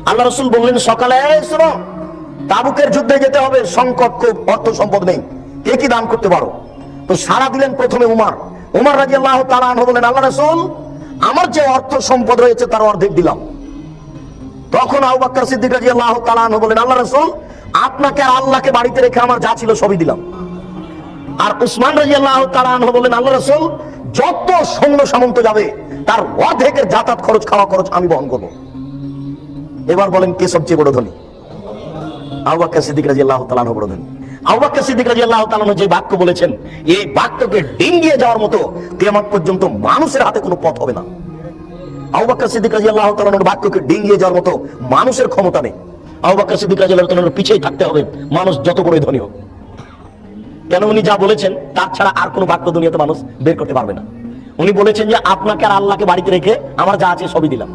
আল্লাহ রাসূল বললেন সকালে, শোনো তাবুকের যুদ্ধে যেতে হবে, সংকট খুব, অর্থ সম্পদ নেই, কে কি দান করতে পারো? তো সারা দিলেন প্রথমে উমর রাদিয়াল্লাহু তাআলা আনহু বলেন, আল্লাহ রাসূল আমার যে অর্থ সম্পদ রয়েছে তার অর্ধেক দিলাম। তখন আবু বকর সিদ্দিক রাদিয়াল্লাহু তাআলা আনহু বলেন, আল্লাহ রাসূল আপনাকে আর আল্লাহকে বাড়িতে রেখে আমার যা ছিল সবই দিলাম। আর উসমান রাদিয়াল্লাহু তাআলা আনহু বলেন, আল্লাহ রাসূল যত সৈন্য সামন্ত যাবে তার অর্ধেকের যাতায়াত খরচ, খাওয়া খরচ আমি বহন করব। এবার বলেন কে সবচেয়ে বড় ধনী? আবু বকর সিদ্দিক রাদিয়াল্লাহু তাআলা আনহু বড় ধনী। আবু বকর সিদ্দিক রাদিয়াল্লাহু তাআলা আনহু যে বাক্য বলেছেন, এই বাক্যকে ডিঙ্গিয়ে যাওয়ার মতো কিয়ামত পর্যন্ত মানুষের হাতে কোনো পথ হবে না। আবু বকর সিদ্দিক রাদিয়াল্লাহু তাআলা আনহুর বাক্যকে ডিঙ্গিয়ে যাওয়ার মতো মানুষের ক্ষমতা নেই। আবু বকর সিদ্দিক রাদিয়াল্লাহু তাআলা আনহুর পিছেই থাকতে হবে, মানুষ যত বড়ই ধনী হোক। কেন? উনি যা বলেছেন তার ছাড়া আর কোনো বাক্য দুনিয়াতে মানুষ বের করতে পারবে না। উনি বলেছেন যে আপনাকে আর আল্লাহকে বাড়িতে রেখে আমার যা আছে সবই দিলাম।